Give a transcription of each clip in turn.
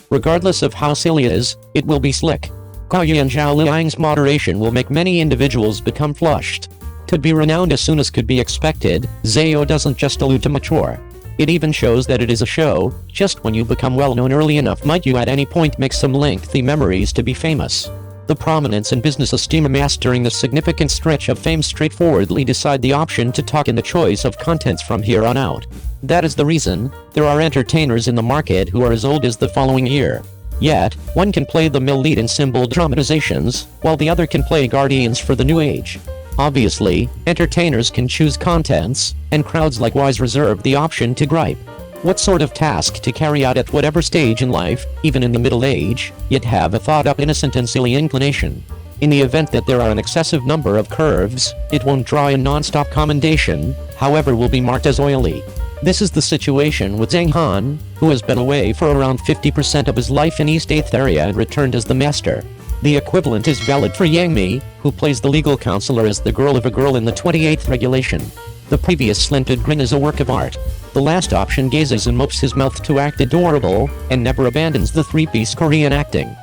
Regardless of how silly it is, it will be slick. Gao Yi and Zhao Liying's moderation will make many individuals become flushed. To be renowned as soon as could be expected, Zhao doesn't just allude to mature. It even shows that it is a show. Just when you become well known early enough might you at any point make some lengthy memories to be famous. The prominence and business esteem amassed during this significant stretch of fame straightforwardly decide the option to talk in the choice of contents from here on out. That is the reason there are entertainers in the market who are as old as the following year. Yet, one can play the male lead in symbol dramatizations, while the other can play guardians for the new age. Obviously, entertainers can choose contents, and crowds likewise reserve the option to gripe. What sort of task to carry out at whatever stage in life, even in the middle age, yet have a thought-up innocent and silly inclination. In the event that there are an excessive number of curves, it won't draw in non-stop commendation, however will be marked as oily. This is the situation with Zhang Han, who has been away for around 50% of his life in East 8th area and returned as the master. The equivalent is valid for Yang Mi, who plays the legal counselor as the girl of a girl in the 28th regulation. The previous slanted grin is a work of art. The last option gazes and mops his mouth to act adorable, and never abandons the three-piece Korean acting.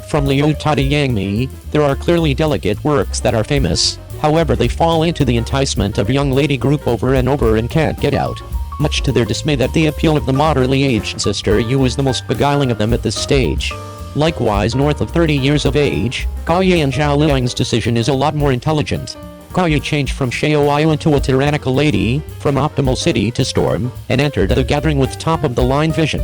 From Liu Ta to Yang Mi, there are clearly delicate works that are famous, however they fall into the enticement of young lady group over and over and can't get out. Much to their dismay that the appeal of the moderately aged sister Yu is the most beguiling of them at this stage. Likewise, north of 30 years of age, Gao Yi and Zhao Liying's decision is a lot more intelligent. Gao Yi changed from Xiao into a tyrannical lady, from Optimal City to Storm, and entered the gathering with top-of-the-line vision.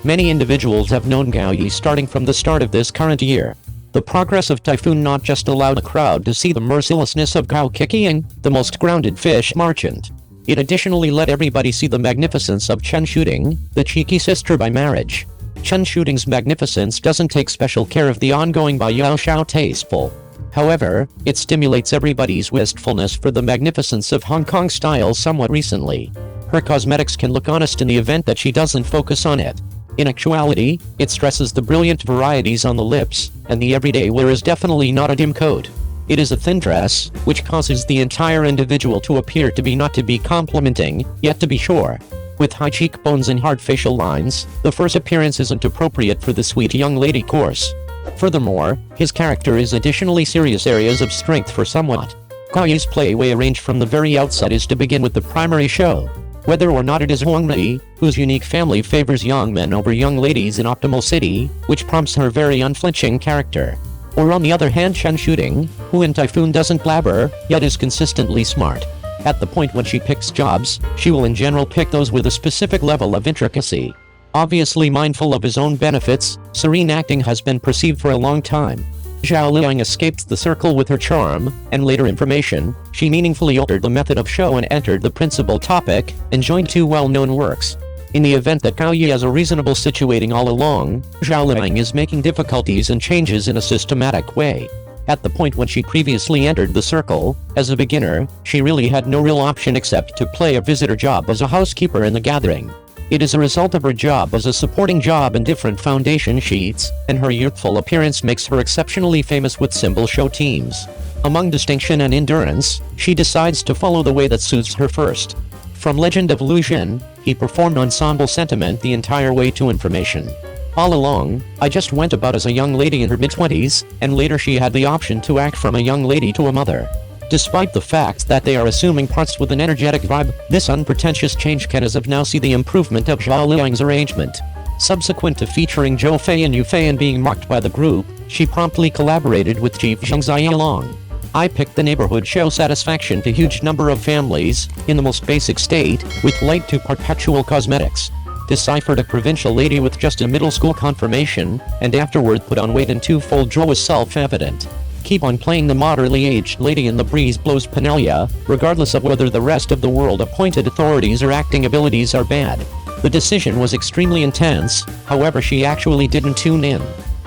Many individuals have known Gao Yi starting from the start of this current year. The progress of Typhoon not just allowed the crowd to see the mercilessness of Gao Kicking, the most grounded fish merchant. It additionally let everybody see the magnificence of Chen Shooting, the cheeky sister by marriage. Chen Shooting's magnificence doesn't take special care of the ongoing Bai Yao Xiao tasteful. However, it stimulates everybody's wistfulness for the magnificence of Hong Kong style somewhat recently. Her cosmetics can look honest in the event that she doesn't focus on it. In actuality, it stresses the brilliant varieties on the lips, and the everyday wear is definitely not a dim coat. It is a thin dress, which causes the entire individual to appear to be not to be complimenting, yet to be sure. With high cheekbones and hard facial lines, the first appearance isn't appropriate for the sweet young lady course. Furthermore, his character is additionally serious areas of strength for somewhat. Gao Yi's playway arranged from the very outset is to begin with the primary show. Whether or not it is Wang Mi, whose unique family favors young men over young ladies in Optimal City, which prompts her very unflinching character. Or on the other hand Chen Shooting, who in Typhoon doesn't blabber, yet is consistently smart. At the point when she picks jobs, she will in general pick those with a specific level of intricacy. Obviously mindful of his own benefits, serene acting has been perceived for a long time. Zhao Liying escaped the circle with her charm, and later information, she meaningfully altered the method of show and entered the principal topic, and joined two well-known works. In the event that Gao Yi has a reasonable situating all along, Zhao Liying is making difficulties and changes in a systematic way. At the point when she previously entered the circle, as a beginner, she really had no real option except to play a visitor job as a housekeeper in the gathering. It is a result of her job as a supporting job in different foundation sheets, and her youthful appearance makes her exceptionally famous with symbol show teams. Among distinction and endurance, she decides to follow the way that suits her first. From Legend of Lu Xun, he performed ensemble sentiment the entire way to information. All along, I just went about as a young lady in her mid-20s, and later she had the option to act from a young lady to a mother. Despite the fact that they are assuming parts with an energetic vibe, this unpretentious change can as of now see the improvement of Zhao Liying's arrangement. Subsequent to featuring Zhou Fei and Yu Fei and being mocked by the group, she promptly collaborated with Chief Zheng Xiaolong. I picked the neighborhood show satisfaction to huge number of families, in the most basic state, with light to perpetual cosmetics. Deciphered a provincial lady with just a middle school confirmation, and afterward put on weight and twofold Zhou was self-evident. Keep on playing the moderately aged lady in the breeze blows Penelia, regardless of whether the rest of the world appointed authorities or acting abilities are bad. The decision was extremely intense, however she actually didn't tune in.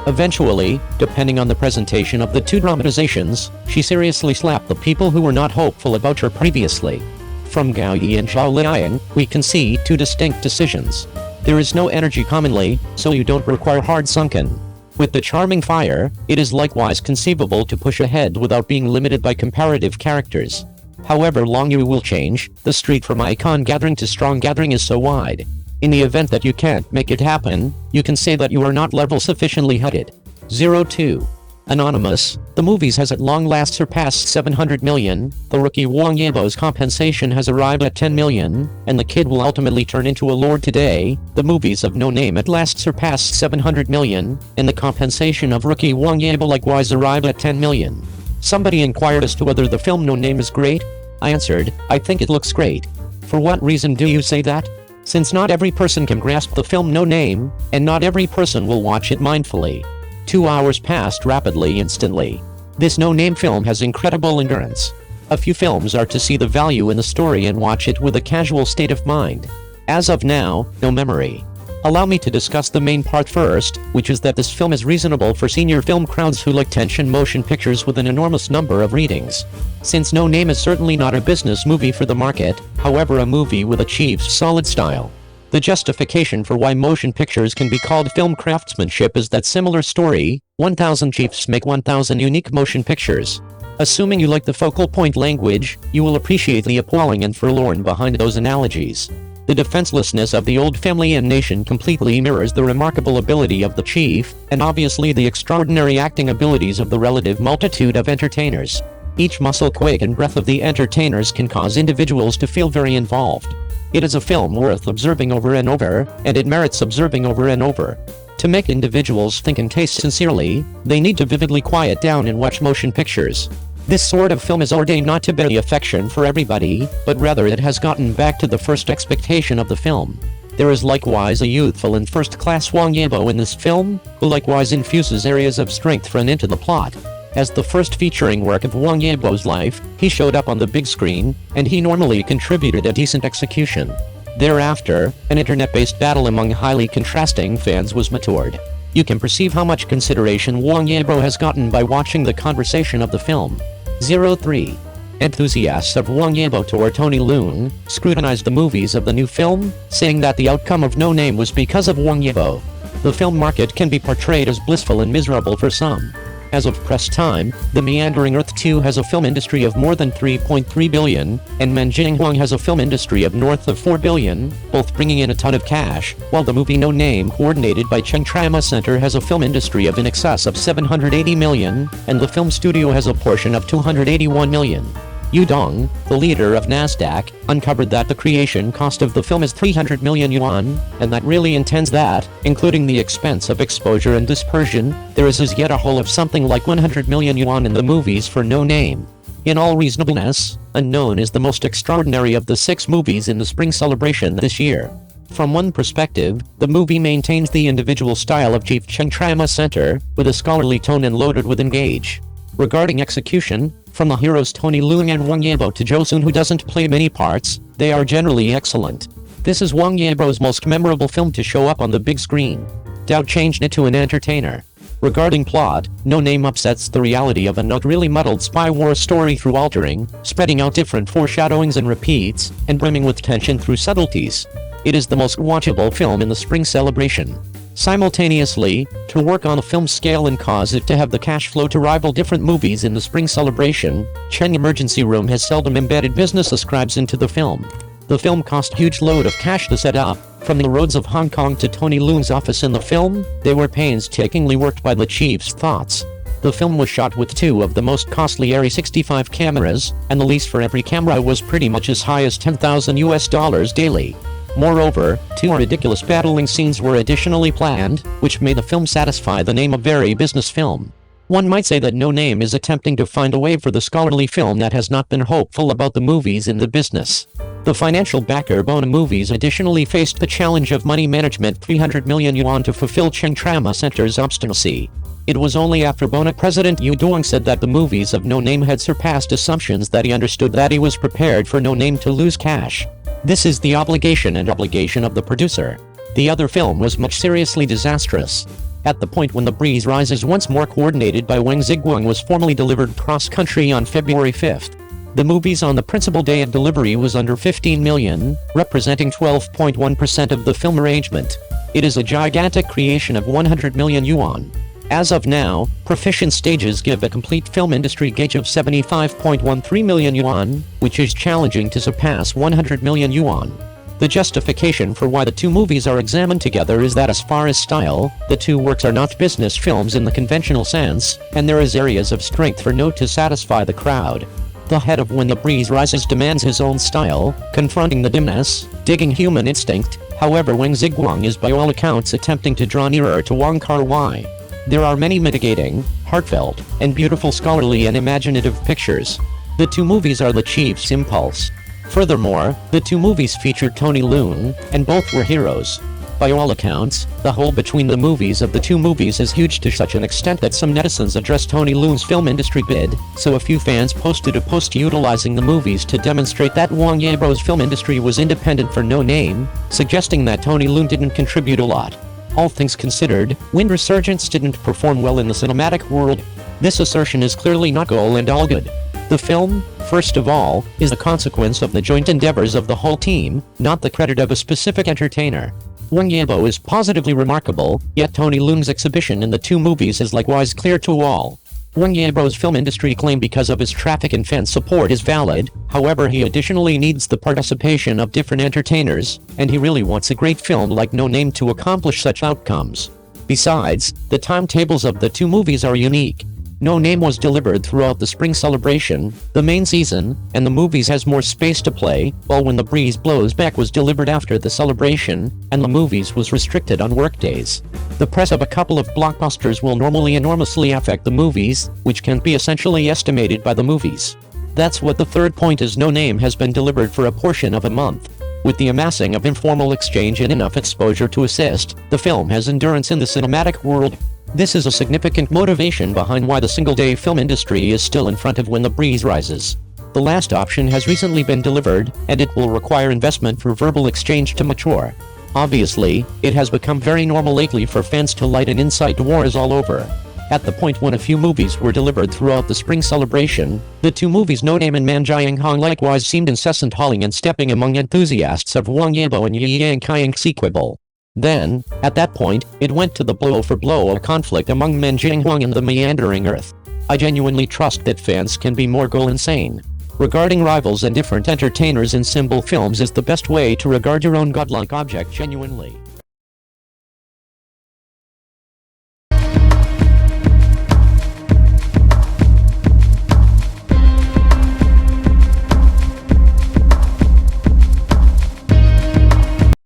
Eventually, depending on the presentation of the two dramatizations, she seriously slapped the people who were not hopeful about her previously. From Gao Yi and Zhao Liying, we can see two distinct decisions. There is no energy commonly, so you don't require hard sunken. With the charming fire, it is likewise conceivable to push ahead without being limited by comparative characters. However long you will change, the street from icon gathering to strong gathering is so wide. In the event that you can't make it happen, you can say that you are not level sufficiently headed. 02. Anonymous, the movies has at long last surpassed 700 million, the rookie Wang Yibo's compensation has arrived at 10 million, and the kid will ultimately turn into a lord today. The movies of No Name at last surpassed 700 million, and the compensation of rookie Wang Yibo likewise arrived at 10 million. Somebody inquired as to whether the film No Name is great. I answered, I think it looks great. For what reason do you say that? Since not every person can grasp the film No Name, and not every person will watch it mindfully. 2 hours passed rapidly instantly. This No Name film has incredible endurance. A few films are to see the value in the story and watch it with a casual state of mind. As of now, no memory. Allow me to discuss the main part first, which is that this film is reasonable for senior film crowds who like tension motion pictures with an enormous number of readings. Since No Name is certainly not a business movie for the market, however a movie with achieved solid style. The justification for why motion pictures can be called film craftsmanship is that similar story, 1000 chiefs make 1000 unique motion pictures. Assuming you like the focal point language, you will appreciate the appalling and forlorn behind those analogies. The defenselessness of the old family and nation completely mirrors the remarkable ability of the chief, and obviously the extraordinary acting abilities of the relative multitude of entertainers. Each muscle quake and breath of the entertainers can cause individuals to feel very involved. It is a film worth observing over and over, and it merits observing over and over. To make individuals think and taste sincerely, they need to vividly quiet down and watch motion pictures. This sort of film is ordained not to bear the affection for everybody, but rather it has gotten back to the first expectation of the film. There is likewise a youthful and first-class Wang Yibo in this film, who likewise infuses areas of strength from into the plot. As the first featuring work of Wang Yibo's life, he showed up on the big screen, and he normally contributed a decent execution. Thereafter, an internet-based battle among highly contrasting fans was matured. You can perceive how much consideration Wang Yibo has gotten by watching the conversation of the film. 03. Enthusiasts of Wang Yibo tour Tony Leung scrutinized the movies of the new film, saying that the outcome of No Name was because of Wang Yibo. The film market can be portrayed as blissful and miserable for some. As of press time, The Meandering Earth 2 has a film industry of more than 3.3 billion, and Manjing Huang has a film industry of north of 4 billion, both bringing in a ton of cash, while the movie No Name, coordinated by Cheng Trama Center, has a film industry of in excess of 780 million, and the film studio has a portion of 281 million. Yu Dong, the leader of Nasdaq, uncovered that the creation cost of the film is 300 million yuan, and that really intends that, including the expense of exposure and dispersion, there is as yet a whole of something like 100 million yuan in the movies for No Name. In all reasonableness, Unknown is the most extraordinary of the 6 movies in the spring celebration this year. From one perspective, the movie maintains the individual style of Chief Cheng Trama Center, with a scholarly tone and loaded with engage. Regarding execution, from the heroes Tony Leung and Wang Yibo to Zhao Sun, who doesn't play many parts, they are generally excellent. This is Wang Yibo's most memorable film to show up on the big screen. Zhao changed it to an entertainer. Regarding plot, No Name upsets the reality of a not really muddled spy war story through altering, spreading out different foreshadowings and repeats, and brimming with tension through subtleties. It is the most watchable film in the spring celebration. Simultaneously, to work on a film scale and cause it to have the cash flow to rival different movies in the spring celebration, Cheng Emergency Room has seldom embedded business ascribes into the film. The film cost a huge load of cash to set up. From the roads of Hong Kong to Tony Leung's office in the film, they were painstakingly worked by the chief's thoughts. The film was shot with 2 of the most costly Arri 65 cameras, and the lease for every camera was pretty much as high as $10,000 daily. Moreover, 2 ridiculous battling scenes were additionally planned, which made the film satisfy the name of very business film. One might say that No Name is attempting to find a way for the scholarly film that has not been hopeful about the movies in the business. The financial backer Bona Movies additionally faced the challenge of money management, 300 million yuan, to fulfill Cheng Trama Center's obstinacy. It was only after Bona President Yu Dong said that the movies of No Name had surpassed assumptions that he understood that he was prepared for No Name to lose cash. This is the obligation of the producer. The other film was much seriously disastrous. At the point when The Breeze Rises, once more coordinated by Wang Ziguang, was formally delivered cross-country on February 5th. The movies on the principal day of delivery was under 15 million, representing 12.1% of the film arrangement. It is a gigantic creation of 100 million yuan. As of now, proficient stages give a complete film industry gauge of 75.13 million yuan, which is challenging to surpass 100 million yuan. The justification for why the two movies are examined together is that as far as style, the two works are not business films in the conventional sense, and there is areas of strength for note to satisfy the crowd. The head of When the Breeze Rises demands his own style, confronting the dimness, digging human instinct. However, Wang Ziguang is by all accounts attempting to draw nearer to Wong Kar-wai. There are many mitigating, heartfelt, and beautiful scholarly and imaginative pictures. The two movies are the chief's impulse. Furthermore, the two movies featured Tony Leung, and both were heroes. By all accounts, the hole between the movies of the two movies is huge to such an extent that some netizens addressed Tony Leung's film industry bid, so a few fans posted a post utilizing the movies to demonstrate that Wang Yibo's film industry was independent for no name, suggesting that Tony Leung didn't contribute a lot. All things considered, Wind Resurgence didn't perform well in the cinematic world. This assertion is clearly not all and all good. The film, first of all, is a consequence of the joint endeavors of the whole team, not the credit of a specific entertainer. Wang Yibo is positively remarkable, yet Tony Leung's exhibition in the two movies is likewise clear to all. Wang Yibo's film industry claim because of his traffic and fan support is valid, however he additionally needs the participation of different entertainers, and he really wants a great film like No Name to accomplish such outcomes. Besides, the timetables of the two movies are unique. No Name was delivered throughout the spring celebration, the main season, and the movies has more space to play, while When the Breeze Blows Back was delivered after the celebration, and the movies was restricted on workdays. The press of a couple of blockbusters will normally enormously affect the movies, which can be essentially estimated by the movies. That's what the third point is. No Name has been delivered for a portion of a month. With the amassing of informal exchange and enough exposure to assist, the film has endurance in the cinematic world. This is a significant motivation behind why the single-day film industry is still in front of When the Breeze Rises. The last option has recently been delivered, and it will require investment for verbal exchange to mature. Obviously, it has become very normal lately for fans to light an inside wars all over. At the point when a few movies were delivered throughout the spring celebration, the two movies No Name and Man Jiang Hong likewise seemed incessant hauling and stepping among enthusiasts of Wang Yibo and Liying Kying sequel. Then, at that point, it went to the blow-for-blow conflict among Men Jinghong and the Meandering Earth. I genuinely trust that fans can be more goal-insane. Regarding rivals and different entertainers in symbol films is the best way to regard your own godlike object genuinely.